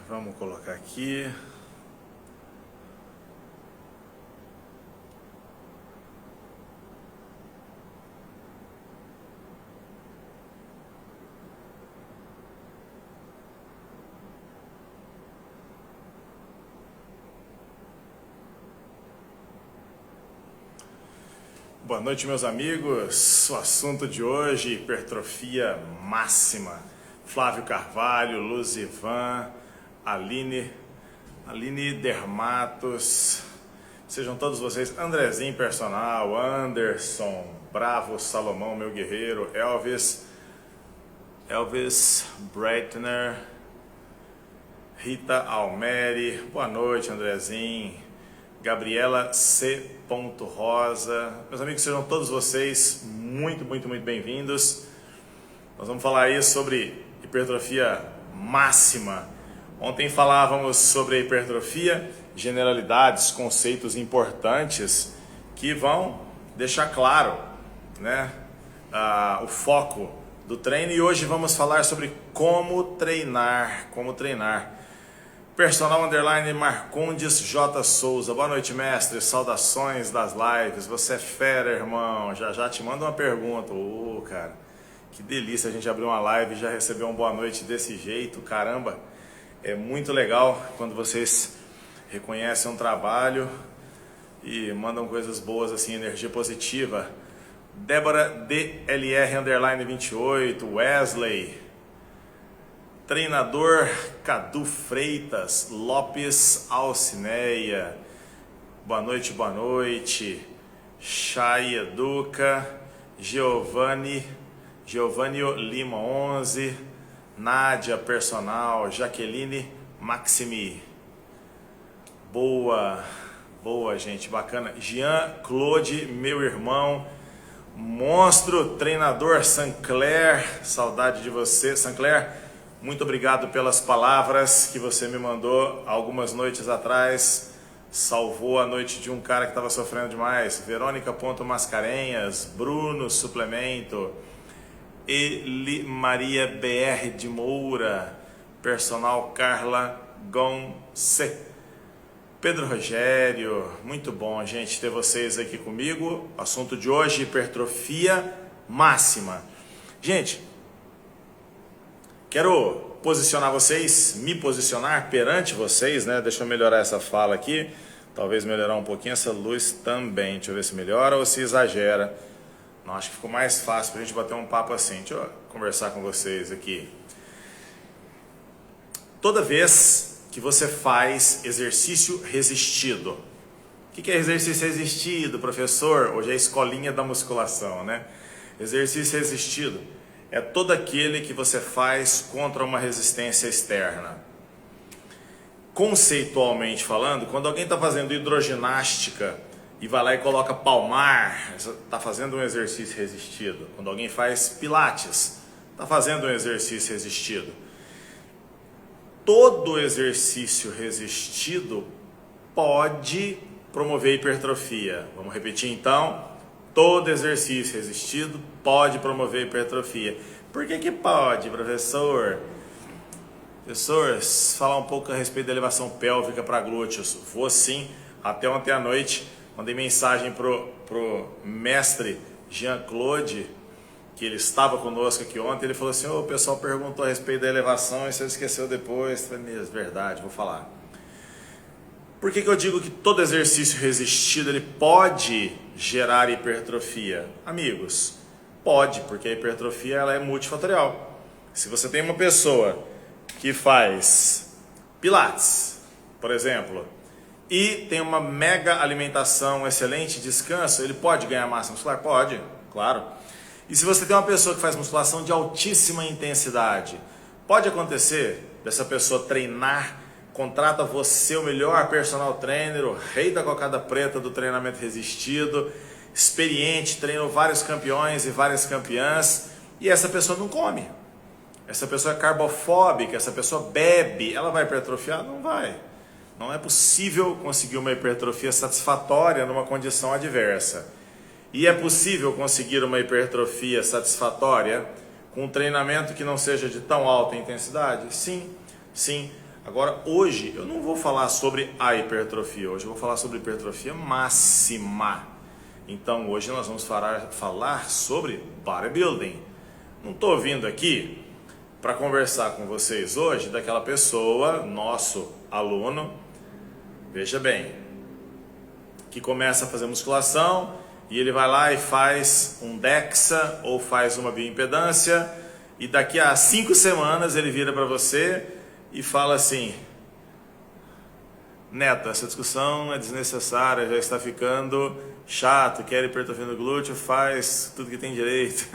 Vamos colocar aqui. Boa noite, meus amigos. O assunto de hoje, hipertrofia máxima. Flávio Carvalho, Luzivan, Aline Dermatos, sejam todos vocês, Andrezinho Personal, Anderson, Bravo Salomão, meu guerreiro, Elvis Breitner, Rita Almeri, boa noite, Andrezinho, Gabriela C. Rosa, meus amigos, sejam todos vocês muito bem-vindos. Nós vamos falar aí sobre hipertrofia máxima. Ontem falávamos sobre a hipertrofia, generalidades, conceitos importantes que vão deixar claro, né, o foco do treino. E hoje vamos falar sobre como treinar. Personal _ Marcondes J. Souza. Boa noite, mestre. Saudações das lives. Você é fera, irmão. Já te mando uma pergunta. Cara, que delícia a gente abrir uma live e já receber uma boa noite desse jeito. Caramba, é muito legal quando vocês reconhecem um trabalho e mandam coisas boas assim, energia positiva. Débora DLR _ 28, Wesley, treinador Cadu Freitas, Lopes Alcineia, boa noite, Chay Educa, Giovanni Lima 11, Nádia Personal, Jaqueline Maximi, boa gente, bacana, Jean Claude, meu irmão, monstro, treinador Sancler, saudade de você, Sancler. Muito obrigado pelas palavras que você me mandou algumas noites atrás. Salvou a noite de um cara que estava sofrendo demais. Verônica Mascarenhas, Bruno Suplemento, Eli Maria BR de Moura, Personal Carla Gonce, Pedro Rogério. Muito bom, gente, ter vocês aqui comigo. Assunto de hoje, hipertrofia máxima. Gente, quero posicionar vocês, me posicionar perante vocês, né? Deixa eu melhorar essa fala aqui, talvez melhorar um pouquinho essa luz também. Deixa eu ver se melhora ou se exagera. Não, acho que ficou mais fácil pra gente bater um papo assim. Deixa eu conversar com vocês aqui. Toda vez que você faz exercício resistido, o que é exercício resistido, professor? Hoje é a escolinha da musculação, né? Exercício resistido é todo aquele que você faz contra uma resistência externa. Conceitualmente falando, quando alguém está fazendo hidroginástica e vai lá e coloca palmar, está fazendo um exercício resistido. Quando alguém faz pilates, está fazendo um exercício resistido. Todo exercício resistido pode promover hipertrofia. Vamos repetir então? Todo exercício resistido pode promover hipertrofia. Por que pode, professor? Professor, falar um pouco a respeito da elevação pélvica para glúteos. Vou sim. Até ontem à noite, mandei mensagem pro mestre Jean-Claude, que ele estava conosco aqui ontem. Ele falou assim, o pessoal perguntou a respeito da elevação e você esqueceu depois. Eu falei, mesmo, verdade, vou falar. Por que eu digo que todo exercício resistido ele pode gerar hipertrofia? Amigos, pode, porque a hipertrofia ela é multifatorial. Se você tem uma pessoa que faz pilates, por exemplo, e tem uma mega alimentação, excelente descanso, ele pode ganhar massa muscular? Pode, claro. E se você tem uma pessoa que faz musculação de altíssima intensidade, pode acontecer dessa pessoa treinar, contrata você, o melhor personal trainer, o rei da cocada preta do treinamento resistido, experiente, treinou vários campeões e várias campeãs, e essa pessoa não come. Essa pessoa é carbofóbica, essa pessoa bebe, ela vai hipertrofiar? Não vai. Não é possível conseguir uma hipertrofia satisfatória numa condição adversa. E é possível conseguir uma hipertrofia satisfatória com um treinamento que não seja de tão alta intensidade? Sim, sim. Agora, hoje, eu não vou falar sobre a hipertrofia, hoje eu vou falar sobre hipertrofia máxima. Então, hoje nós vamos falar sobre bodybuilding. Não estou vindo aqui para conversar com vocês hoje daquela pessoa, nosso aluno, veja bem, que começa a fazer musculação e ele vai lá e faz um DEXA ou faz uma bioimpedância e daqui a 5 semanas ele vira para você e fala assim: Neto, essa discussão é desnecessária, já está ficando chato, quer hipertrofia no glúteo, faz tudo que tem direito.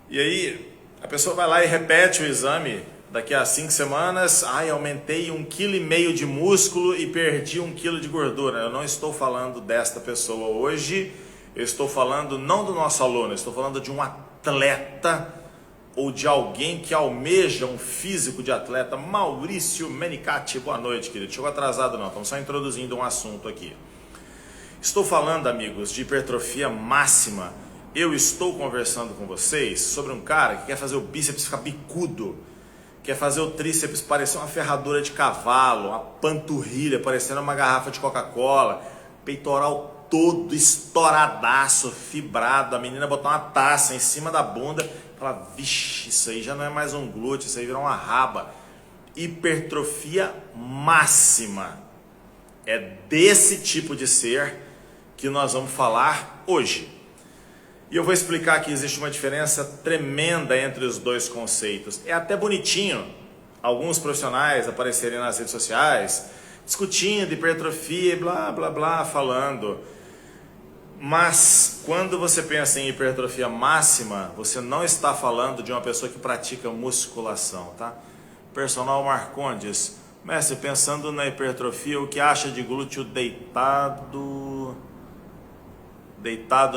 E aí a pessoa vai lá e repete o exame daqui a 5 semanas, aumentei 1,5 kg de músculo e perdi 1 kg de gordura. Eu não estou falando desta pessoa hoje, eu estou falando não do nosso aluno, eu estou falando de um atleta ou de alguém que almeja um físico de atleta. Maurício Menicati, boa noite, querido. Chegou atrasado não, estamos só introduzindo um assunto aqui. Estou falando, amigos, de hipertrofia máxima. Eu estou conversando com vocês sobre um cara que quer fazer o bíceps ficar bicudo, quer fazer o tríceps parecer uma ferradura de cavalo, uma panturrilha parecendo uma garrafa de Coca-Cola, peitoral todo estouradaço, fibrado, a menina botar uma taça em cima da bunda, fala, vixe, isso aí já não é mais um glúteo, isso aí virou uma raba. Hipertrofia máxima. É desse tipo de ser que nós vamos falar hoje. E eu vou explicar que existe uma diferença tremenda entre os dois conceitos. É até bonitinho alguns profissionais aparecerem nas redes sociais discutindo hipertrofia e blá blá blá, falando. Mas quando você pensa em hipertrofia máxima, você não está falando de uma pessoa que pratica musculação, tá? Personal Marcondes, mestre, pensando na hipertrofia, o que acha de glúteo deitado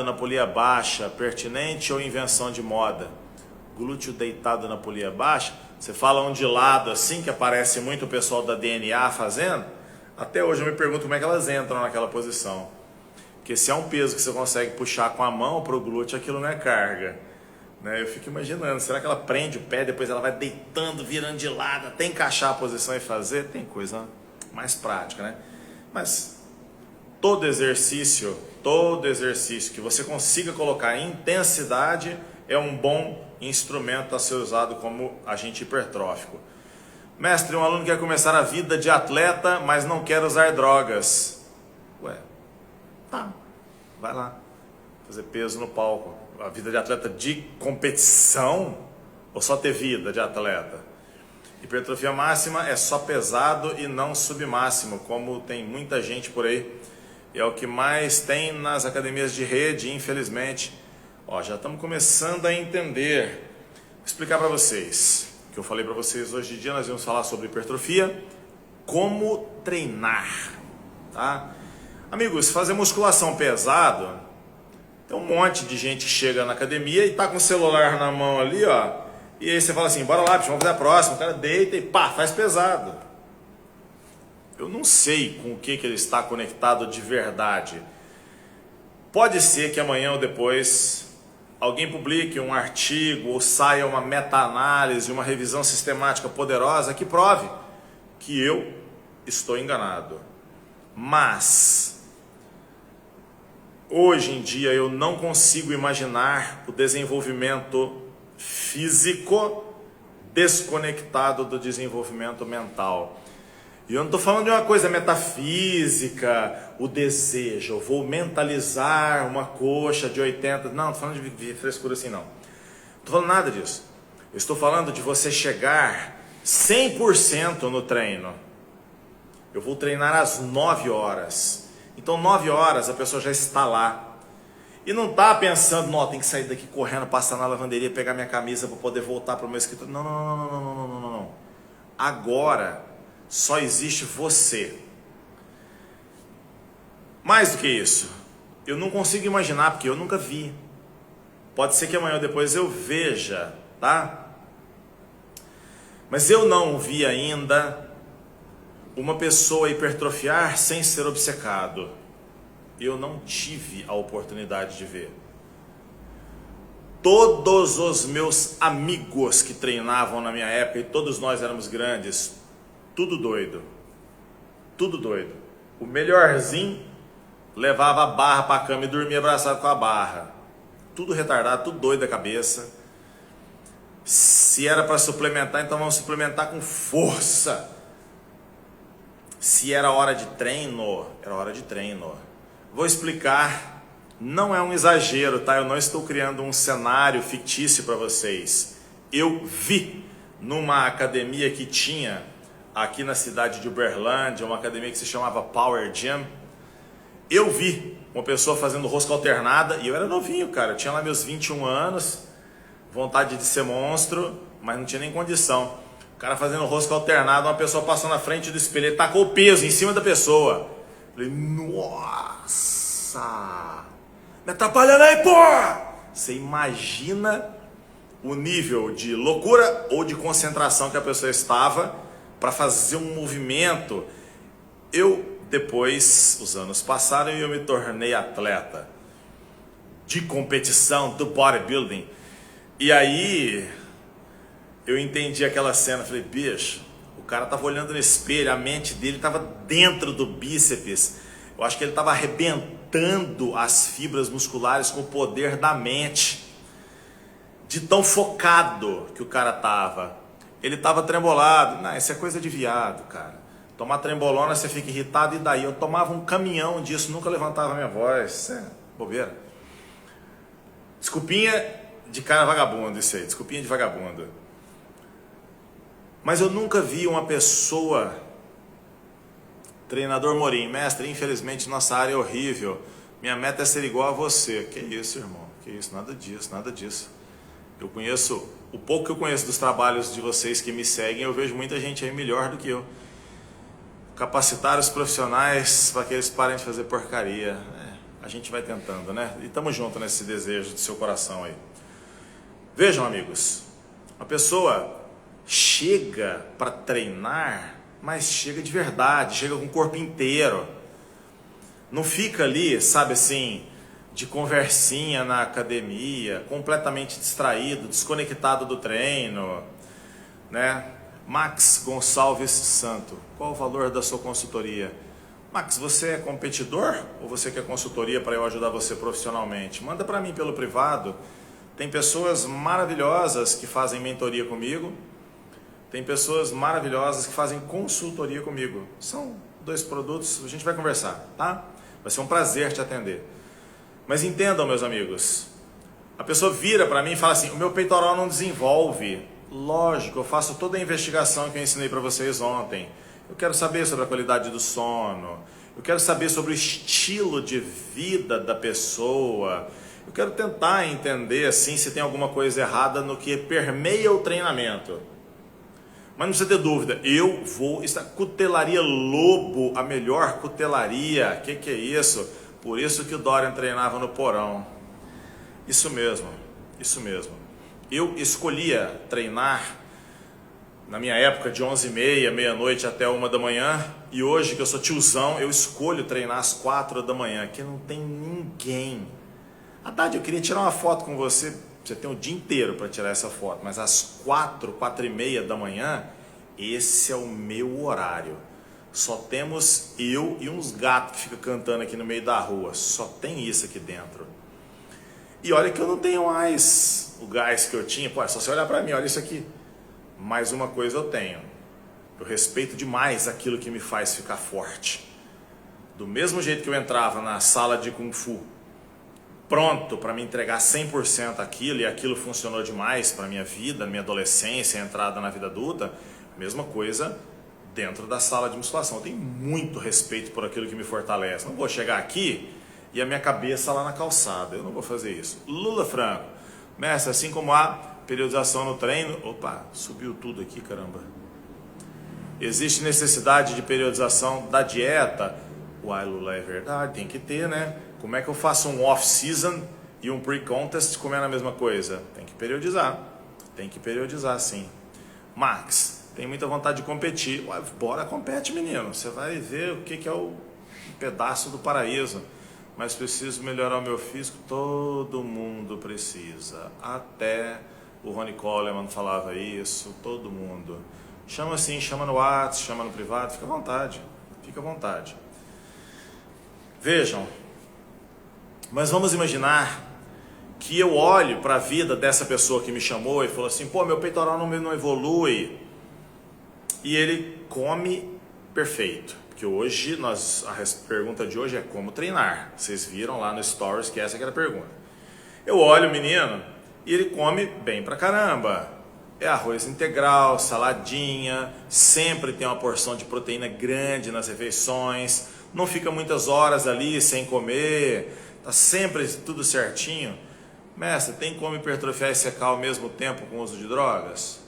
na polia baixa, pertinente ou invenção de moda? Glúteo deitado na polia baixa, você fala um de lado assim, que aparece muito o pessoal da DNA fazendo. Até hoje eu me pergunto como é que elas entram naquela posição. Porque se é um peso que você consegue puxar com a mão para o glúteo, aquilo não é carga, né? Eu fico imaginando, será que ela prende o pé, depois ela vai deitando, virando de lado, até encaixar a posição e fazer? Tem coisa mais prática, né? Mas todo exercício que você consiga colocar em intensidade é um bom instrumento a ser usado como agente hipertrófico. Mestre, um aluno quer começar a vida de atleta, mas não quer usar drogas. Ué, tá, vai lá, fazer peso no palco. A vida de atleta de competição ou só ter vida de atleta? Hipertrofia máxima é só pesado e não submáximo, como tem muita gente por aí. É o que mais tem nas academias de rede, infelizmente. Já estamos começando a entender. Vou explicar para vocês. O que eu falei para vocês hoje de dia, nós vamos falar sobre hipertrofia, como treinar, tá? Amigos, fazer musculação pesado, tem um monte de gente que chega na academia e tá com o celular na mão ali, ó. E aí você fala assim, bora lá, bicho, vamos fazer a próxima. O cara deita e pá, faz pesado. Eu não sei com o que ele está conectado de verdade. Pode ser que amanhã ou depois alguém publique um artigo ou saia uma meta-análise, uma revisão sistemática poderosa que prove que eu estou enganado. Mas hoje em dia eu não consigo imaginar o desenvolvimento físico desconectado do desenvolvimento mental. E eu não estou falando de uma coisa metafísica, o desejo, eu vou mentalizar uma coxa de 80, não estou falando de frescura assim não. Não estou falando nada disso. Eu estou falando de você chegar 100% no treino. Eu vou treinar às 9 horas. Então 9 horas a pessoa já está lá. E não está pensando, não, tem que sair daqui correndo, passar na lavanderia, pegar minha camisa para poder voltar para o meu escritório. Não. Agora só existe você. Mais do que isso, eu não consigo imaginar porque eu nunca vi. Pode ser que amanhã ou depois eu veja, tá? Mas eu não vi ainda uma pessoa hipertrofiar sem ser obcecado. Eu não tive a oportunidade de ver. Todos os meus amigos que treinavam na minha época, e todos nós éramos grandes, tudo doido. Tudo doido. O melhorzinho levava a barra para a cama e dormia abraçado com a barra. Tudo retardado, tudo doido da cabeça. Se era para suplementar, então vamos suplementar com força. Se era hora de treino, era hora de treino. Vou explicar, não é um exagero, tá? Eu não estou criando um cenário fictício para vocês. Eu vi numa academia que tinha aqui na cidade de Uberlândia, uma academia que se chamava Power Gym. Eu vi uma pessoa fazendo rosca alternada e eu era novinho, cara. Eu tinha lá meus 21 anos, vontade de ser monstro, mas não tinha nem condição. O cara fazendo rosca alternada, uma pessoa passou na frente do espelho, ele tacou o peso em cima da pessoa. Falei, nossa, me atrapalhando aí, porra! Você imagina o nível de loucura ou de concentração que a pessoa estava para fazer um movimento. Depois, os anos passaram e eu me tornei atleta de competição, do bodybuilding. E aí eu entendi aquela cena, falei, bicho, o cara tava olhando no espelho, a mente dele tava dentro do bíceps. Eu acho que ele tava arrebentando as fibras musculares com o poder da mente, de tão focado que o cara tava. Ele tava trembolado. Não, isso é coisa de viado, cara. Tomar trembolona, você fica irritado, e daí? Eu tomava um caminhão disso, nunca levantava minha voz. Isso é bobeira. Desculpinha de cara vagabundo, isso aí, desculpinha de vagabundo. Mas eu nunca vi uma pessoa, treinador Morim, mestre, infelizmente nossa área é horrível, minha meta é ser igual a você. Que isso, irmão, que isso, nada disso, nada disso. Eu conheço, o pouco que eu conheço dos trabalhos de vocês que me seguem, eu vejo muita gente aí melhor do que eu. Capacitar os profissionais para que eles parem de fazer porcaria. A gente vai tentando, né? E estamos juntos nesse desejo do seu coração aí. Vejam, amigos, a pessoa chega para treinar, mas chega de verdade, chega com o corpo inteiro. Não fica ali, sabe assim, de conversinha na academia, completamente distraído, desconectado do treino, né? Max Gonçalves Santo, qual o valor da sua consultoria? Max, você é competidor ou você quer consultoria para eu ajudar você profissionalmente? Manda para mim pelo privado. Tem pessoas maravilhosas que fazem mentoria comigo. Tem pessoas maravilhosas que fazem consultoria comigo. São dois produtos, a gente vai conversar, tá? Vai ser um prazer te atender. Mas entendam, meus amigos, a pessoa vira para mim e fala assim, o meu peitoral não desenvolve. Lógico, eu faço toda a investigação que eu ensinei para vocês ontem. Eu quero saber sobre a qualidade do sono. Eu quero saber sobre o estilo de vida da pessoa. Eu quero tentar entender assim se tem alguma coisa errada no que permeia o treinamento. Mas não precisa ter dúvida, eu vou estar Cutelaria Lobo, a melhor cutelaria. Que é isso? Por isso que o Dorian treinava no porão. Isso mesmo, isso mesmo. Eu escolhia treinar na minha época de 11h30, meia-noite até 1 da manhã. E hoje que eu sou tiozão, eu escolho treinar às 4 da manhã, que não tem ninguém. Haddad, eu queria tirar uma foto com você. Você tem o dia inteiro para tirar essa foto, mas às 4h30 da manhã, esse é o meu horário. Só temos eu e uns gatos que ficam cantando aqui no meio da rua. Só tem isso aqui dentro. E olha que eu não tenho mais o gás que eu tinha. Pô, é só você olhar para mim, olha isso aqui. Mais uma coisa eu tenho. Eu respeito demais aquilo que me faz ficar forte. Do mesmo jeito que eu entrava na sala de Kung Fu, pronto para me entregar 100% aquilo, e aquilo funcionou demais para minha vida, minha adolescência, entrada na vida adulta, mesma coisa dentro da sala de musculação. Eu tenho muito respeito por aquilo que me fortalece. Não vou chegar aqui e a minha cabeça lá na calçada. Eu não vou fazer isso. Lula Franco, mestre, assim como há periodização no treino... Opa, subiu tudo aqui, caramba. Existe necessidade de periodização da dieta? Uai, Lula, é verdade, tem que ter, né? Como é que eu faço um off-season e um pre-contest comendo a mesma coisa? Tem que periodizar sim. Max, tem muita vontade de competir. Uai, bora compete, menino. Você vai ver o que é o pedaço do paraíso. Mas preciso melhorar o meu físico. Todo mundo precisa. Até o Ronnie Coleman falava isso. Todo mundo. Chama assim, chama no WhatsApp, chama no privado, fica à vontade. Fica à vontade. Vejam, mas vamos imaginar que eu olho para a vida dessa pessoa que me chamou e falou assim, pô, meu peitoral não evolui. E ele come perfeito. Porque hoje, a pergunta de hoje é como treinar. Vocês viram lá no Stories que essa que era a pergunta. Eu olho o menino e ele come bem pra caramba. É arroz integral, saladinha, sempre tem uma porção de proteína grande nas refeições, não fica muitas horas ali sem comer, tá sempre tudo certinho. Mestre, tem como hipertrofiar e secar ao mesmo tempo com o uso de drogas?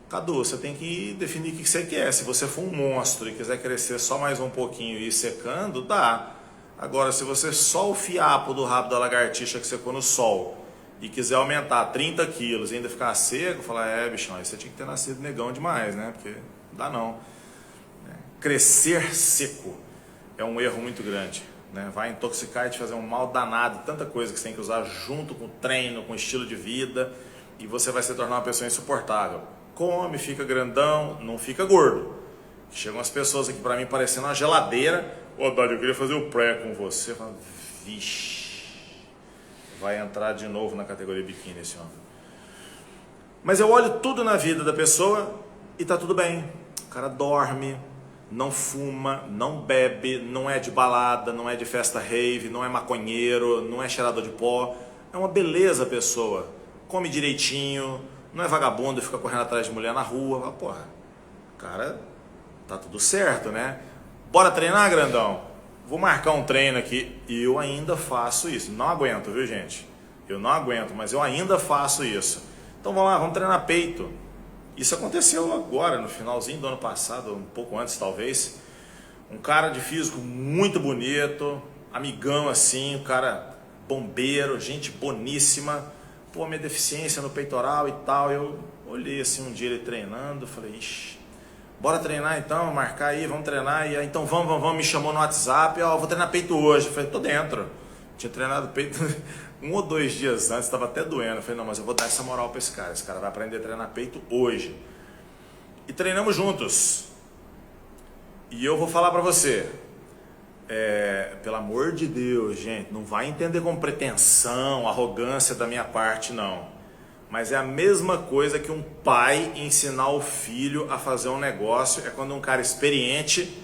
Cadu, você tem que definir o que você quer. Se você for um monstro e quiser crescer só mais um pouquinho e ir secando, dá. Agora, se você só o fiapo do rabo da lagartixa que secou no sol e quiser aumentar 30 quilos e ainda ficar seco, falar, bichão, aí você tinha que ter nascido negão demais, né? Porque não dá não. Crescer seco é um erro muito grande, né? Vai intoxicar e te fazer um mal danado, tanta coisa que você tem que usar junto com o treino, com o estilo de vida, e você vai se tornar uma pessoa insuportável. Come, fica grandão, não fica gordo. Chegam as pessoas aqui pra mim parecendo uma geladeira. Ô, Dário, eu queria fazer o pré com você. Eu falo, vixe, vai entrar de novo na categoria biquíni esse homem. Mas eu olho tudo na vida da pessoa e tá tudo bem. O cara dorme, não fuma, não bebe, não é de balada, não é de festa rave, não é maconheiro, não é cheirador de pó. É uma beleza a pessoa. Come direitinho, não é vagabundo e fica correndo atrás de mulher na rua. Porra, cara, tá tudo certo, né? Bora treinar, grandão? Vou marcar um treino aqui. E eu ainda faço isso. Não aguento, viu, gente? Eu não aguento, mas eu ainda faço isso. Então vamos lá, vamos treinar peito. Isso aconteceu agora, no finalzinho do ano passado, um pouco antes talvez. Um cara de físico muito bonito, amigão assim, um cara bombeiro, gente boníssima. Pô, minha deficiência no peitoral e tal. Eu olhei assim um dia ele treinando, falei, ixi, bora treinar então, marcar aí, vamos treinar. E aí, então vamos, me chamou no WhatsApp, vou treinar peito hoje. Eu falei, tô dentro. Tinha treinado peito 1 ou 2 dias antes, estava até doendo. Eu falei, não, mas eu vou dar essa moral para esse cara vai aprender a treinar peito hoje. E treinamos juntos. E eu vou falar para você, pelo amor de Deus, gente, não vai entender como pretensão, arrogância da minha parte, não. Mas é a mesma coisa que um pai ensinar o filho a fazer um negócio, é quando um cara experiente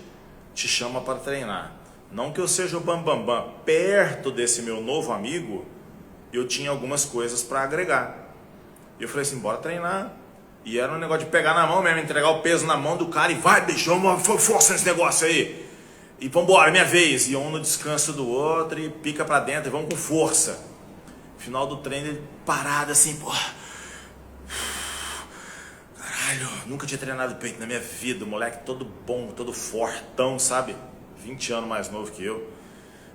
te chama para treinar. Não que eu seja o bambambam, perto desse meu novo amigo, eu tinha algumas coisas para agregar. E eu falei assim, bora treinar. E era um negócio de pegar na mão mesmo, entregar o peso na mão do cara e vai, bicho, vamos força nesse negócio aí. E vambora, minha vez. E um no descanso do outro e pica pra dentro e vamos com força. Final do treino ele parado assim, porra. Caralho, nunca tinha treinado peito na minha vida. O moleque todo bom, todo fortão, sabe? 20 anos mais novo que eu.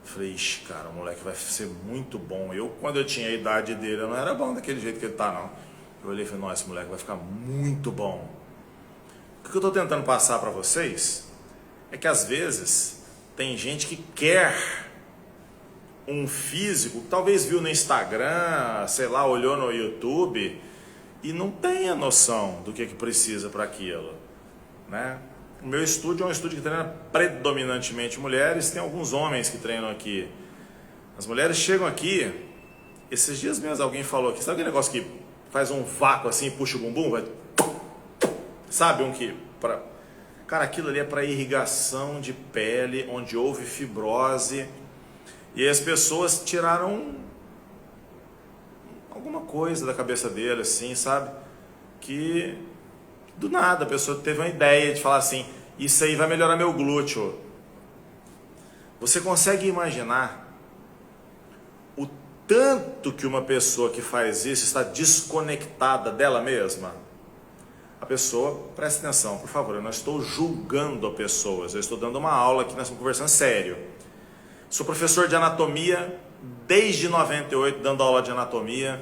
Falei, ixi, cara, o moleque vai ser muito bom. Quando eu tinha a idade dele, eu não era bom daquele jeito que ele tá, não. Eu olhei e falei, nossa, esse moleque vai ficar muito bom. O que eu tô tentando passar pra vocês é que às vezes tem gente que quer um físico, talvez viu no Instagram, sei lá, olhou no YouTube e não tem a noção do que precisa para aquilo, né? O meu estúdio é um estúdio que treina predominantemente mulheres, tem alguns homens que treinam aqui. As mulheres chegam aqui, esses dias mesmo alguém falou aqui, sabe aquele negócio que faz um vácuo assim e puxa o bumbum? Vai... Sabe um que... Cara, aquilo ali é para irrigação de pele, onde houve fibrose. E aí as pessoas tiraram alguma coisa da cabeça dele, assim, sabe? Que do nada a pessoa teve uma ideia de falar assim, isso aí vai melhorar meu glúteo. Você consegue imaginar o tanto que uma pessoa que faz isso está desconectada dela mesma? A pessoa, presta atenção, por favor, eu não estou julgando a pessoas, eu estou dando uma aula aqui, nós estamos conversando sério. Sou professor de anatomia desde 98, dando aula de anatomia.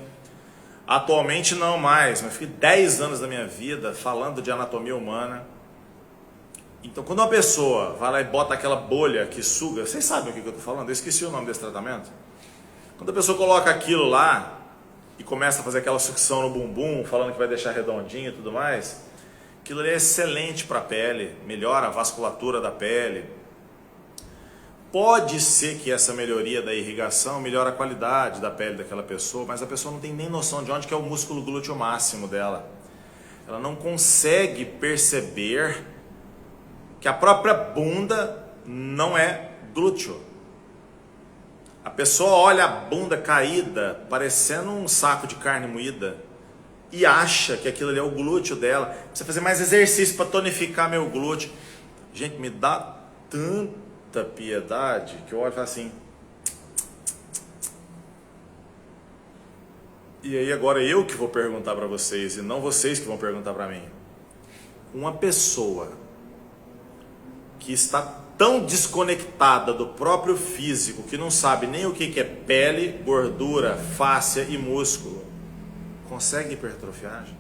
Atualmente não mais, mas fiquei 10 anos da minha vida falando de anatomia humana. Então, quando uma pessoa vai lá e bota aquela bolha que suga, vocês sabem o que eu estou falando? Eu esqueci o nome desse tratamento. Quando a pessoa coloca aquilo lá e começa a fazer aquela sucção no bumbum, falando que vai deixar redondinho e tudo mais, Aquilo ali é excelente para a pele, melhora a vasculatura da pele. Pode ser que essa melhoria da irrigação melhore a qualidade da pele daquela pessoa, mas a pessoa não tem nem noção de onde que é o músculo glúteo máximo dela. Ela não consegue perceber que a própria bunda não é glúteo. A pessoa olha a bunda caída, parecendo um saco de carne moída, e acha que aquilo ali é o glúteo dela. Precisa fazer mais exercício para tonificar meu glúteo. Gente, me dá tanta piedade que eu olho e falo assim. E aí agora eu que vou perguntar para vocês, e não vocês que vão perguntar para mim. Uma pessoa que está tão desconectada do próprio físico, que não sabe nem o que é pele, gordura, fáscia e músculo, consegue hipertrofiar, gente?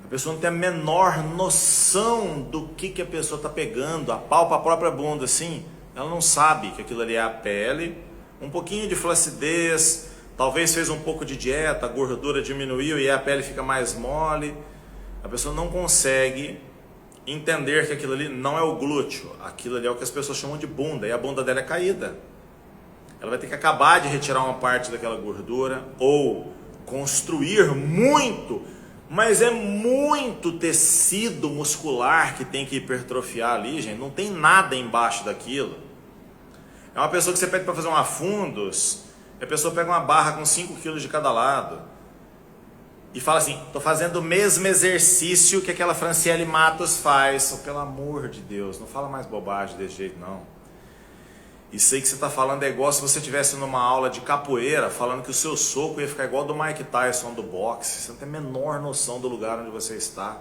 A pessoa não tem a menor noção do que a pessoa está pegando, apalpa a própria bunda assim, ela não sabe que aquilo ali é a pele, um pouquinho de flacidez, talvez fez um pouco de dieta, a gordura diminuiu e a pele fica mais mole. A pessoa não consegue entender que aquilo ali não é o glúteo, aquilo ali é o que as pessoas chamam de bunda, e a bunda dela é caída. Ela vai ter que acabar de retirar uma parte daquela gordura, ou construir muito, mas é muito tecido muscular que tem que hipertrofiar ali, gente, não tem nada embaixo daquilo. É uma pessoa que você pede para fazer um afundos, e a pessoa pega uma barra com 5 quilos de cada lado, e fala assim, estou fazendo o mesmo exercício que aquela Franciele Matos faz. Oh, pelo amor de Deus, não fala mais bobagem desse jeito não. Isso aí que você está falando é igual se você estivesse numa aula de capoeira falando que o seu soco ia ficar igual do Mike Tyson do boxe. Você não tem a menor noção do lugar onde você está.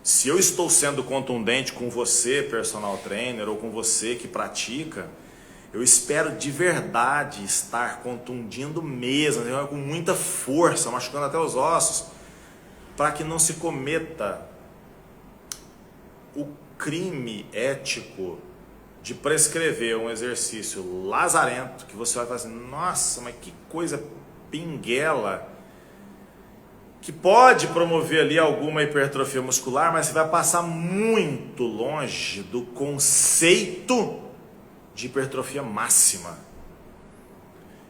Se eu estou sendo contundente com você, personal trainer, ou com você que pratica, eu espero de verdade estar contundindo mesmo, com muita força, machucando até os ossos, para que não se cometa o crime ético de prescrever um exercício lazarento, que você vai falar assim, nossa, mas que coisa pinguela, que pode promover ali alguma hipertrofia muscular, mas você vai passar muito longe do conceito de hipertrofia máxima.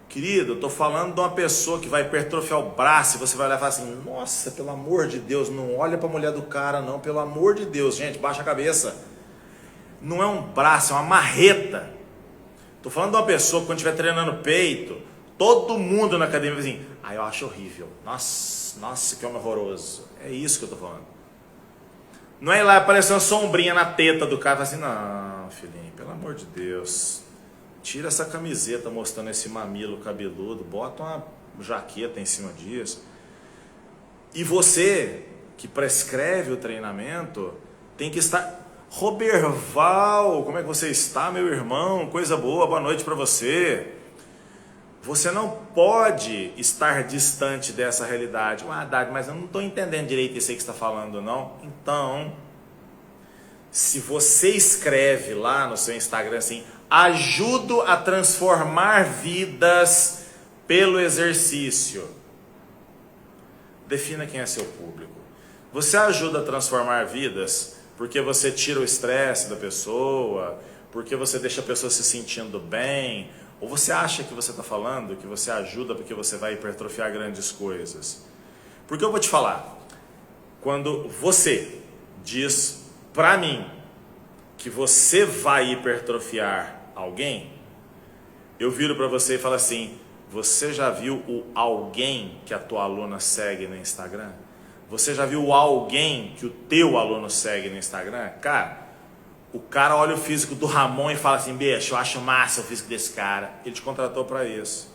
Querido, eu estou falando de uma pessoa que vai hipertrofiar o braço e você vai olhar e falar assim, nossa, pelo amor de Deus, não olha para a mulher do cara não, pelo amor de Deus, gente, baixa a cabeça. Não é um braço, é uma marreta. Estou falando de uma pessoa que quando estiver treinando peito, todo mundo na academia vai assim, eu acho horrível, nossa, que homem horroroso. É isso que eu estou falando. Não é ir lá aparecer uma sombrinha na teta do cara e falar assim, não, filhinho, pelo amor de Deus, tira essa camiseta mostrando esse mamilo cabeludo, bota uma jaqueta em cima disso. E você que prescreve o treinamento tem que estar... Roberval, como é que você está, meu irmão? Coisa boa, boa noite para você. Você não pode estar distante dessa realidade. Haddad, mas eu não estou entendendo direito isso aí que você está falando, não. Então, se você escreve lá no seu Instagram assim, ajudo a transformar vidas pelo exercício, defina quem é seu público. Você ajuda a transformar vidas porque você tira o estresse da pessoa, porque você deixa a pessoa se sentindo bem, ou você acha que você está falando que você ajuda porque você vai hipertrofiar grandes coisas? Porque eu vou te falar, quando você diz para mim que você vai hipertrofiar alguém, eu viro para você e falo assim, você já viu o alguém que a tua aluna segue no Instagram? Você já viu alguém que o teu aluno segue no Instagram? Cara, o cara olha o físico do Ramon e fala assim, bicho, eu acho massa o físico desse cara. Ele te contratou para isso.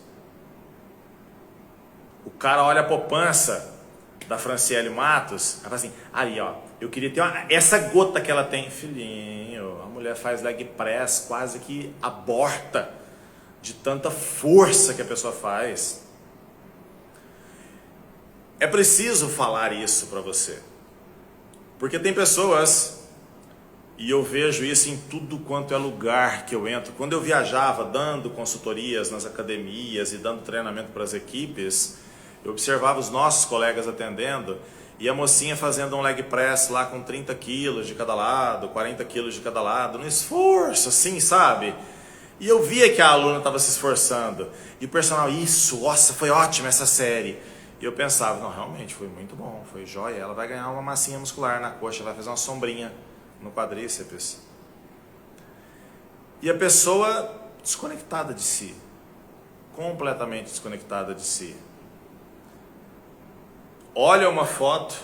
O cara olha a poupança da Franciele Matos e fala assim, ali ó, eu queria ter essa gota que ela tem. Filhinho, a mulher faz leg press, quase que aborta de tanta força que a pessoa faz. É preciso falar isso para você, porque tem pessoas, e eu vejo isso em tudo quanto é lugar que eu entro. Quando eu viajava dando consultorias nas academias e dando treinamento para as equipes, eu observava os nossos colegas atendendo, E a mocinha fazendo um leg press lá com 30 quilos de cada lado, 40 quilos de cada lado, no esforço, assim, sabe? E eu via que a aluna estava se esforçando. E o personal, isso, nossa, foi ótima essa série. E eu pensava, não, realmente foi muito bom, foi jóia. Ela vai ganhar uma massinha muscular na coxa, vai fazer uma sombrinha no quadríceps. E a pessoa desconectada de si, completamente desconectada de si. Olha uma foto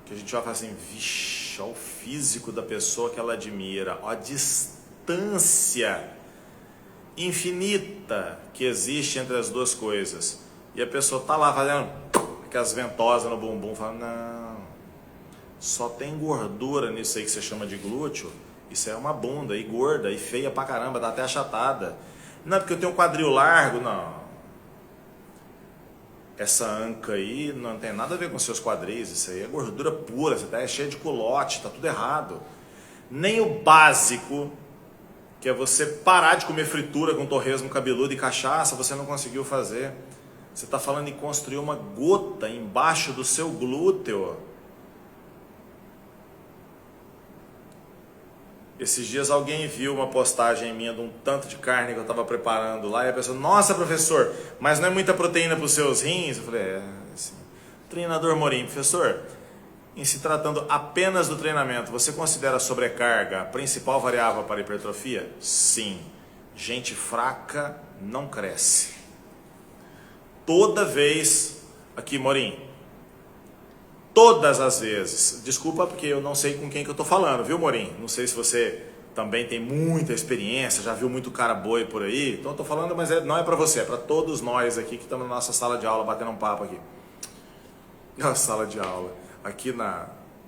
que a gente vai falar assim, vixe, olha o físico da pessoa que ela admira, olha a distância infinita que existe entre as duas coisas. E a pessoa tá lá fazendo aquelas ventosas no bumbum, falando, não, só tem gordura nisso aí que você chama de glúteo, isso é uma bunda, e gorda, e feia pra caramba, dá até achatada. Não, porque eu tenho um quadril largo, não. Essa anca aí não tem nada a ver com seus quadris, isso aí é gordura pura, você tá cheio de culote, tá tudo errado. Nem o básico, que é você parar de comer fritura com torresmo cabeludo e cachaça, você não conseguiu fazer. Você está falando em construir uma gota embaixo do seu glúteo. Esses dias alguém viu uma postagem minha de um tanto de carne que eu estava preparando lá e a pessoa, nossa professor, mas não é muita proteína para os seus rins? Eu falei, assim. Treinador Morim, professor, em se tratando apenas do treinamento, você considera a sobrecarga a principal variável para a hipertrofia? Sim. Gente fraca não cresce. Toda vez, aqui Morim, todas as vezes, desculpa porque eu não sei com quem que eu estou falando, viu Morim? Não sei se você também tem muita experiência, já viu muito cara boi por aí, então eu estou falando, mas não é para você, é para todos nós aqui que estamos na nossa sala de aula, batendo um papo aqui. Na sala de aula, aqui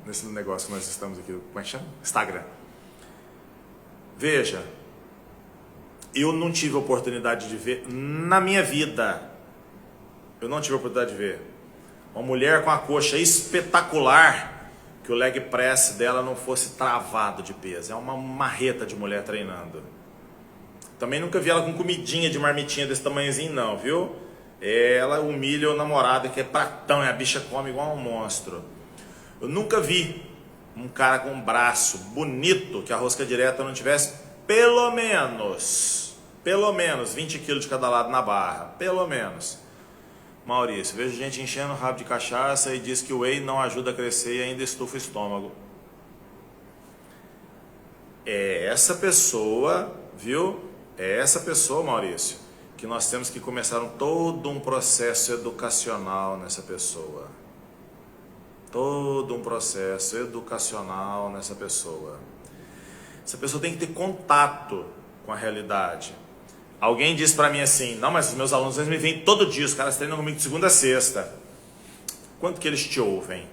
nesse negócio que nós estamos aqui, como é que chama? Instagram. Veja, eu não tive a oportunidade de ver na minha vida, eu não tive a oportunidade de ver uma mulher com a coxa espetacular que o leg press dela não fosse travado de peso. É uma marreta de mulher treinando. Também nunca vi ela com comidinha de marmitinha desse tamanhozinho não, viu? Ela humilha o namorado que é pratão e a bicha come igual um monstro. Eu nunca vi um cara com um braço bonito que a rosca direta não tivesse pelo menos 20 quilos de cada lado na barra. Pelo menos. Maurício, vejo gente enchendo o rabo de cachaça e diz que o whey não ajuda a crescer e ainda estufa o estômago. É essa pessoa, viu? É essa pessoa, Maurício, que nós temos que começar todo um processo educacional nessa pessoa. Todo um processo educacional nessa pessoa. Essa pessoa tem que ter contato com a realidade. Alguém disse para mim assim, não, mas os meus alunos eles me vêm todo dia, os caras treinam comigo de segunda a sexta. Quanto que eles te ouvem?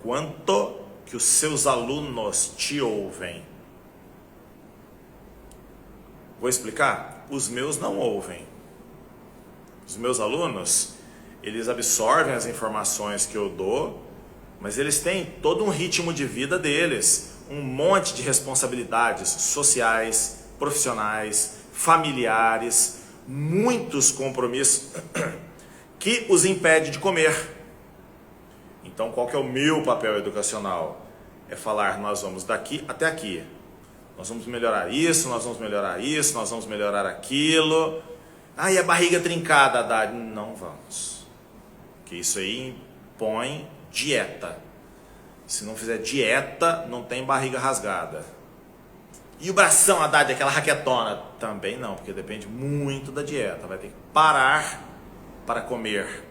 Quanto que os seus alunos te ouvem? Vou explicar? Os meus não ouvem. Os meus alunos, eles absorvem as informações que eu dou, mas eles têm todo um ritmo de vida deles, um monte de responsabilidades sociais, profissionais, familiares, muitos compromissos que os impede de comer. Então, qual que é o meu papel educacional? É falar, nós vamos daqui até aqui. Nós vamos melhorar isso, nós vamos melhorar isso, nós vamos melhorar aquilo. Ah, e a barriga trincada, Haddad? Não vamos. Porque isso aí impõe dieta. Se não fizer dieta, não tem barriga rasgada. E o bração, Haddad, aquela raquetona? Também não, porque depende muito da dieta. Vai ter que parar para comer.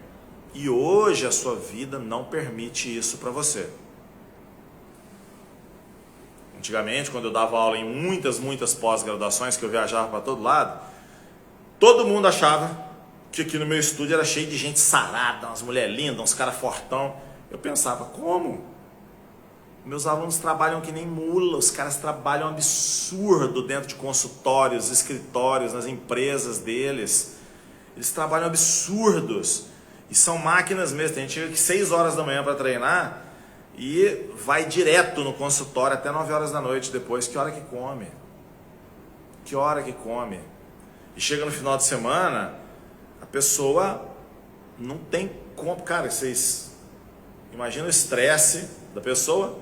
E hoje a sua vida não permite isso para você. Antigamente, quando eu dava aula em muitas pós-graduações, que eu viajava para todo lado, todo mundo achava que aqui no meu estúdio era cheio de gente sarada, umas mulheres lindas, uns caras fortão. Eu pensava, como? Meus alunos trabalham que nem mula, os caras trabalham absurdo dentro de consultórios, escritórios, nas empresas deles. Eles trabalham absurdos. E são máquinas mesmo. Tem gente que chega aqui 6 horas da manhã para treinar e vai direto no consultório até 9 horas da noite depois. Que hora que come? Que hora que come? E chega no final de semana, a pessoa não tem como. Cara, vocês Imagina o estresse da pessoa,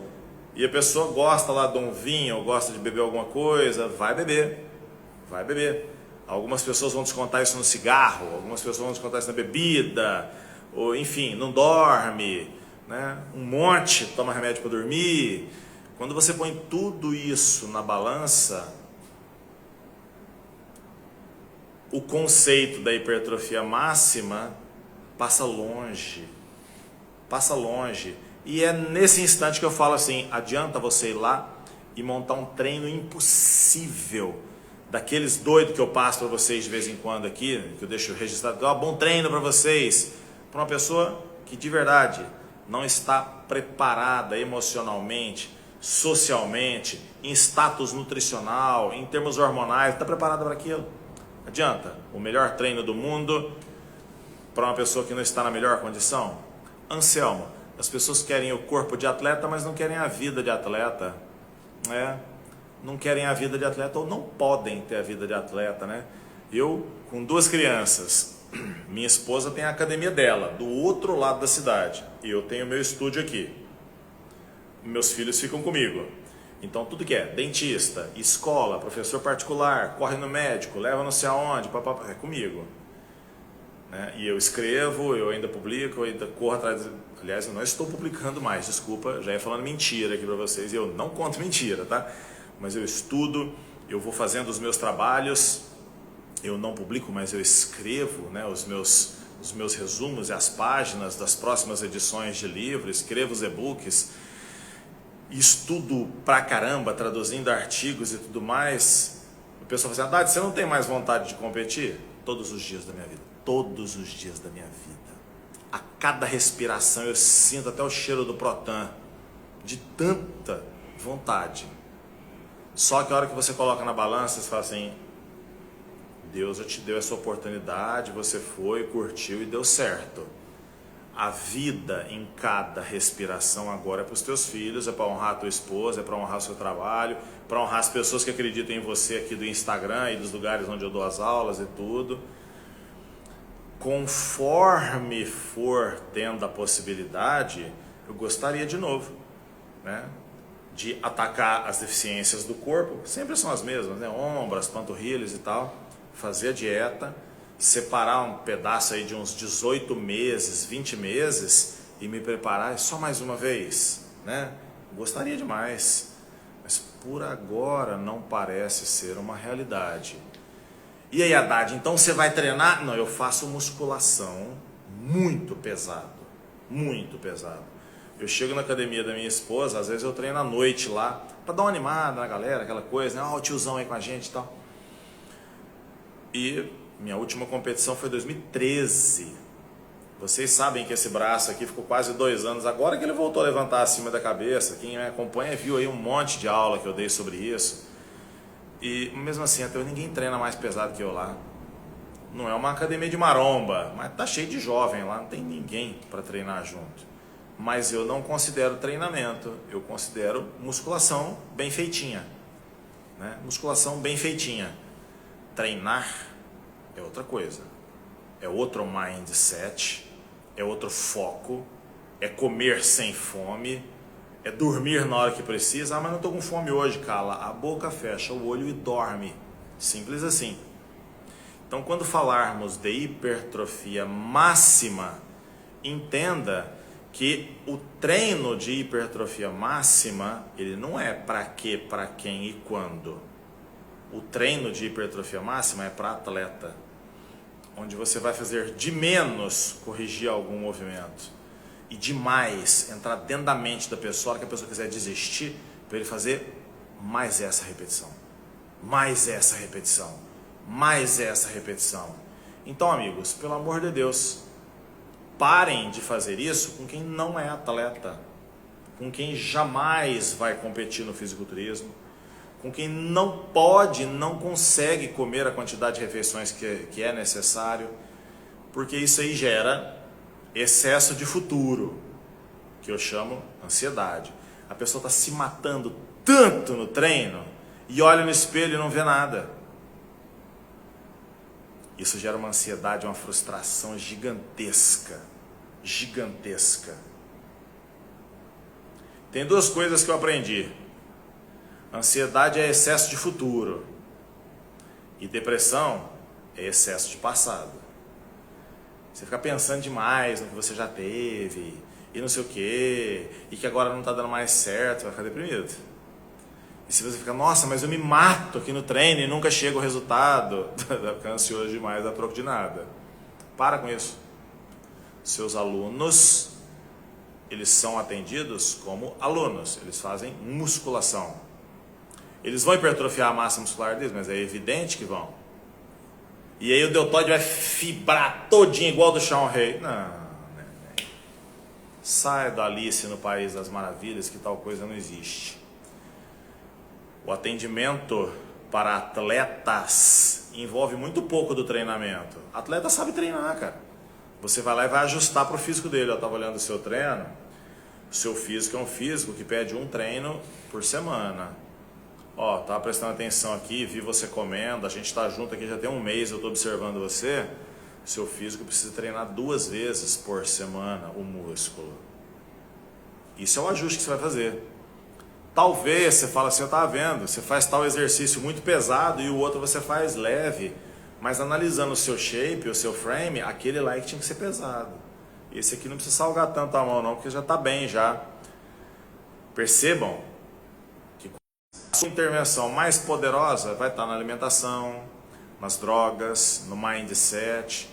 e a pessoa gosta lá de um vinho, ou gosta de beber alguma coisa, vai beber. Vai beber. Algumas pessoas vão descontar isso no cigarro, algumas pessoas vão descontar isso na bebida, ou enfim, não dorme, né? Um monte toma remédio para dormir. Quando você põe tudo isso na balança, o conceito da hipertrofia máxima passa longe. Passa longe. E é nesse instante que eu falo assim, adianta você ir lá e montar um treino impossível, daqueles doidos que eu passo para vocês de vez em quando aqui, que eu deixo registrado, bom treino para vocês, para uma pessoa que de verdade não está preparada emocionalmente, socialmente, em status nutricional, em termos hormonais, está preparada para aquilo. Adianta. O melhor treino do mundo para uma pessoa que não está na melhor condição? Anselmo, as pessoas querem o corpo de atleta, mas não querem a vida de atleta, né? Não querem a vida de atleta ou não podem ter a vida de atleta, né? Eu, com 2 crianças, minha esposa tem a academia dela, do outro lado da cidade, e eu tenho meu estúdio aqui. Meus filhos ficam comigo. Então tudo que é dentista, escola, professor particular, corre no médico, leva não sei aonde, papapá, é comigo. Né? E eu escrevo, eu ainda publico, eu ainda corro atrás. Aliás, eu não estou publicando mais, desculpa, já ia falando mentira aqui para vocês, e eu não conto mentira, tá? Mas eu estudo, eu vou fazendo os meus trabalhos, eu não publico, mas eu escrevo, né, os meus resumos e as páginas das próximas edições de livro, escrevo os e-books, estudo pra caramba, traduzindo artigos e tudo mais. O pessoal fala assim, Haddad, você não tem mais vontade de competir? Todos os dias da minha vida, todos os dias da minha vida. A cada respiração eu sinto até o cheiro do Protan, de tanta vontade. Só que a hora que você coloca na balança, você fala assim, Deus já te deu essa oportunidade, você foi, curtiu e deu certo. A vida em cada respiração agora é para os teus filhos, é para honrar a tua esposa, é para honrar o seu trabalho, para honrar as pessoas que acreditam em você aqui do Instagram e dos lugares onde eu dou as aulas e tudo. Conforme for tendo a possibilidade, eu gostaria de novo, né, de atacar as deficiências do corpo, sempre são as mesmas, né? Ombros, panturrilhas e tal, fazer a dieta, separar um pedaço aí de uns 18 meses, 20 meses e me preparar só mais uma vez, né? Gostaria demais, mas por agora não parece ser uma realidade. E aí, Haddad, então você vai treinar? Não, eu faço musculação muito pesado, muito pesado. Eu chego na academia da minha esposa, às vezes eu treino à noite lá, para dar uma animada na galera, aquela coisa, né? Ó, o tiozão aí com a gente e tal. E minha última competição foi em 2013. Vocês sabem que esse braço aqui ficou quase 2 anos, agora que ele voltou a levantar acima da cabeça. Quem me acompanha viu aí um monte de aula que eu dei sobre isso. E mesmo assim, até ninguém treina mais pesado que eu lá. Não é uma academia de maromba, mas tá cheio de jovem lá, não tem ninguém para treinar junto. Mas eu não considero treinamento, eu considero musculação bem feitinha, né? Musculação bem feitinha. Treinar é outra coisa, é outro mindset, é outro foco, é comer sem fome, é dormir na hora que precisa. Ah, mas não estou com fome hoje, cala a boca, fecha o olho e dorme, simples assim. Então, quando falarmos de hipertrofia máxima, entenda que o treino de hipertrofia máxima, ele não é para quê, para quem e quando. O treino de hipertrofia máxima é para atleta, onde você vai fazer de menos corrigir algum movimento e de mais entrar dentro da mente da pessoa, que a pessoa quiser desistir, para ele fazer mais essa repetição, mais essa repetição, mais essa repetição. Então, amigos, pelo amor de Deus, parem de fazer isso com quem não é atleta, com quem jamais vai competir no fisiculturismo, com quem não pode, não consegue comer a quantidade de refeições que é necessário, porque isso aí gera excesso de futuro, que eu chamo ansiedade. A pessoa está se matando tanto no treino e olha no espelho e não vê nada. Isso gera uma ansiedade, uma frustração gigantesca, gigantesca. Tem duas coisas que eu aprendi. Ansiedade é excesso de futuro. E depressão é excesso de passado. Você fica pensando demais no que você já teve, e não sei o quê, e que agora não está dando mais certo, vai ficar deprimido. E se você fica, nossa, mas eu me mato aqui no treino e nunca chega o resultado, vai ficar ansioso demais a troco de nada. Para com isso. Seus alunos, eles são atendidos como alunos, eles fazem musculação. Eles vão hipertrofiar a massa muscular deles, mas é evidente que vão. E aí o deltoide vai fibrar todinho igual do Shawn Rey. Não. Sai da Alice no País das Maravilhas, que tal coisa não existe. O atendimento para atletas envolve muito pouco do treinamento. Atleta sabe treinar, cara. Você vai lá e vai ajustar para o físico dele. Eu estava olhando o seu treino. O seu físico é um físico que pede um treino por semana. Ó, tava prestando atenção aqui, vi você comendo, a gente está junto aqui já tem um mês, eu estou observando você. Seu físico precisa treinar 2 vezes por semana o músculo. Isso é o ajuste que você vai fazer. Talvez você fala assim, eu estava vendo, você faz tal exercício muito pesado e o outro você faz leve, mas analisando o seu shape, o seu frame, aquele lá é que tinha que ser pesado. Esse aqui não precisa salgar tanto a mão não, porque já está bem já. Percebam que a sua intervenção mais poderosa vai estar na alimentação, nas drogas, no mindset,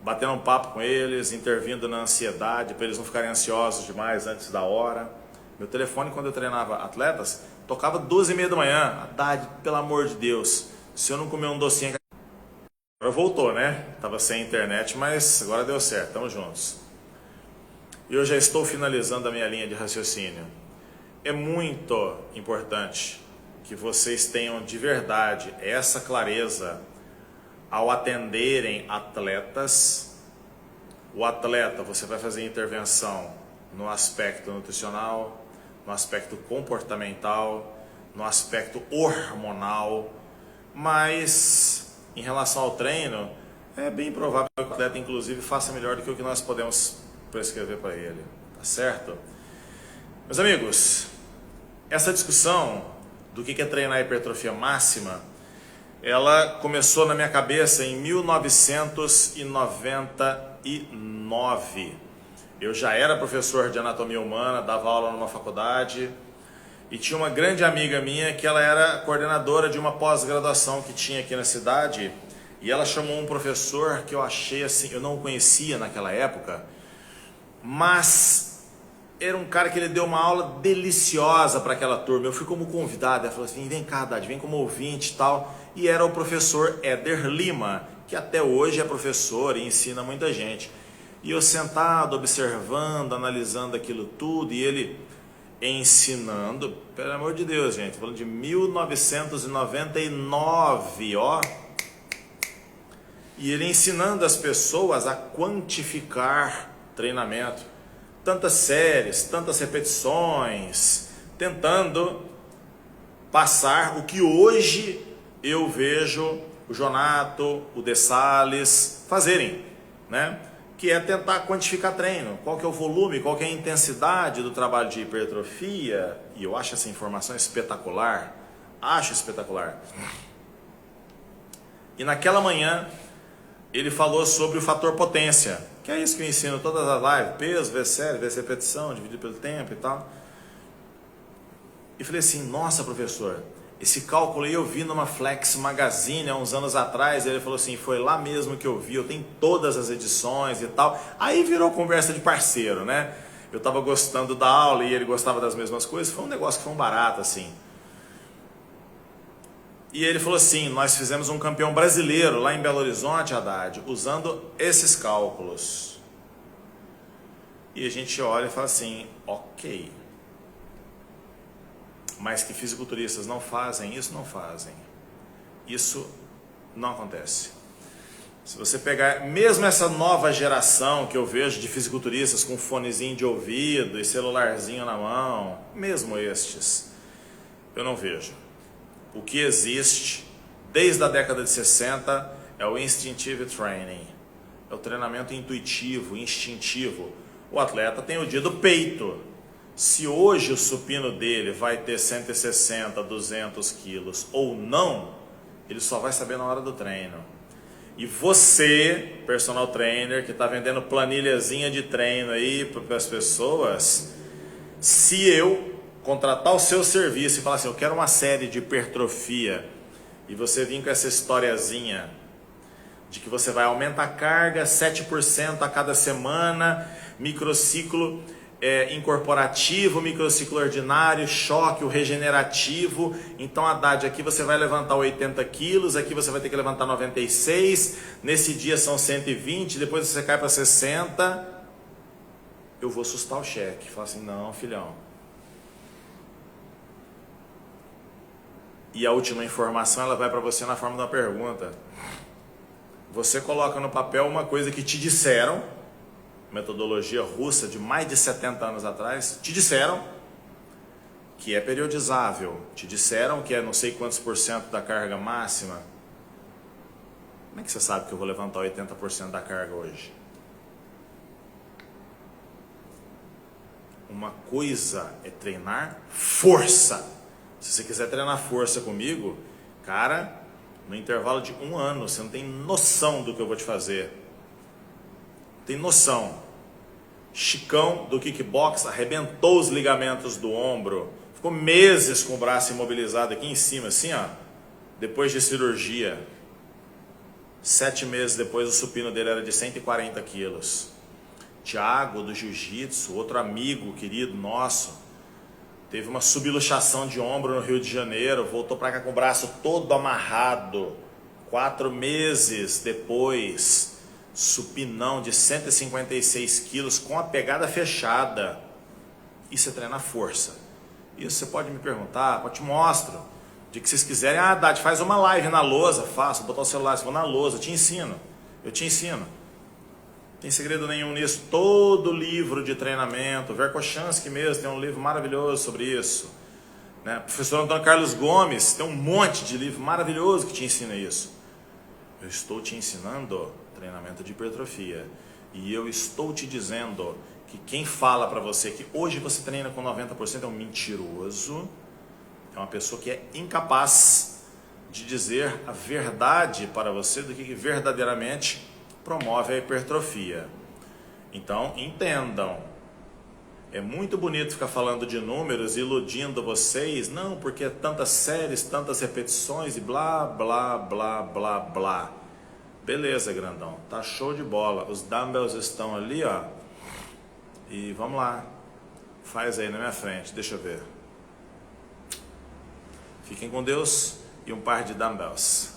batendo um papo com eles, intervindo na ansiedade, para eles não ficarem ansiosos demais antes da hora. Meu telefone, quando eu treinava atletas, tocava 12h30 da manhã. Haddad, pelo amor de Deus, se eu não comer um docinho... Agora voltou, né? Tava sem internet, mas agora deu certo, estamos juntos. E eu já estou finalizando a minha linha de raciocínio. É muito importante que vocês tenham de verdade essa clareza ao atenderem atletas. O atleta, você vai fazer intervenção no aspecto nutricional, no aspecto comportamental, no aspecto hormonal, mas em relação ao treino, é bem provável que o atleta, inclusive, faça melhor do que o que nós podemos prescrever para ele, tá certo? Meus amigos, essa discussão do que é treinar hipertrofia máxima, ela começou na minha cabeça em 1999. Eu já era professor de anatomia humana, dava aula numa faculdade e tinha uma grande amiga minha que ela era coordenadora de uma pós-graduação que tinha aqui na cidade e ela chamou um professor que eu achei assim, eu não o conhecia naquela época, mas era um cara que ele deu uma aula deliciosa para aquela turma. Eu fui como convidado, ela falou assim, vem cá, Haddad, vem como ouvinte e tal, e era o professor Éder Lima, que até hoje é professor e ensina muita gente. E eu sentado, observando, analisando aquilo tudo, e ele ensinando, pelo amor de Deus, gente, falando de 1999, ó. E ele ensinando as pessoas a quantificar treinamento. Tantas séries, tantas repetições, tentando passar o que hoje eu vejo o Jonato, o De Sales fazerem, né? Que é tentar quantificar treino, qual que é o volume, qual que é a intensidade do trabalho de hipertrofia, e eu acho essa informação espetacular, acho espetacular. E naquela manhã, ele falou sobre o fator potência, que é isso que eu ensino todas as lives, peso, vezes série, vezes repetição, dividido pelo tempo e tal. E falei assim, nossa professor, esse cálculo aí eu vi numa Flex Magazine há uns anos atrás. Ele falou assim, foi lá mesmo que eu vi, eu tenho todas as edições e tal. Aí virou conversa de parceiro, né? Eu estava gostando da aula e ele gostava das mesmas coisas, foi um negócio que foi um barato assim. E ele falou assim, nós fizemos um campeão brasileiro lá em Belo Horizonte, Haddad, usando esses cálculos. E a gente olha e fala assim, ok. Mas que fisiculturistas não fazem isso? Não fazem. Isso não acontece. Se você pegar mesmo essa nova geração que eu vejo de fisiculturistas com fonezinho de ouvido e celularzinho na mão, mesmo estes, eu não vejo. O que existe desde a década de 60 é o Instinctive Training. É o treinamento intuitivo, instintivo. O atleta tem o dia do peito. Se hoje o supino dele vai ter 160, 200 quilos ou não, ele só vai saber na hora do treino. E você, personal trainer, que está vendendo planilhazinha de treino aí para as pessoas, se eu contratar o seu serviço e falar assim, eu quero uma série de hipertrofia, e você vir com essa historiazinha de que você vai aumentar a carga 7% a cada semana, microciclo incorporativo, microciclo ordinário, choque, o regenerativo. Então, Haddad, aqui você vai levantar 80 quilos, aqui você vai ter que levantar 96, nesse dia são 120, depois você cai para 60. Eu vou assustar o cheque. Fala assim, não, filhão. E a última informação, ela vai para você na forma de uma pergunta. Você coloca no papel uma coisa que te disseram, metodologia russa de mais de 70 anos atrás, te disseram que é periodizável, te disseram que é não sei quantos % da carga máxima. Como é que você sabe que eu vou levantar 80% da carga hoje? Uma coisa é treinar força. Se você quiser treinar força comigo, cara, no intervalo de 1 ano, você não tem noção do que eu vou te fazer. Tem noção. Chicão do kickbox arrebentou os ligamentos do ombro, ficou meses com o braço imobilizado aqui em cima, assim ó, depois de cirurgia. 7 meses depois o supino dele era de 140 quilos. Thiago do jiu-jitsu, outro amigo querido nosso, teve uma subluxação de ombro no Rio de Janeiro, voltou para cá com o braço todo amarrado. 4 meses depois, supinão de 156 quilos com a pegada fechada. Isso é treinar força. Isso você pode me perguntar, eu te mostro. De que vocês quiserem, Haddad, faz uma live na lousa, faço, botar o celular, vou na lousa, eu te ensino. Não tem segredo nenhum nisso. Todo livro de treinamento, Verkhoshansky mesmo tem um livro maravilhoso sobre isso. Né? Professor Antônio Carlos Gomes tem um monte de livro maravilhoso que te ensina isso. Eu estou te ensinando treinamento de hipertrofia. E eu estou te dizendo que quem fala para você que hoje você treina com 90% é um mentiroso, é uma pessoa que é incapaz de dizer a verdade para você do que verdadeiramente promove a hipertrofia. Então, entendam. É muito bonito ficar falando de números, iludindo vocês. Não, porque é tantas séries, tantas repetições e blá, blá, blá, blá, blá. Beleza, grandão. Tá show de bola. Os dumbbells estão ali, ó. E vamos lá. Faz aí na minha frente. Deixa eu ver. Fiquem com Deus e um par de dumbbells.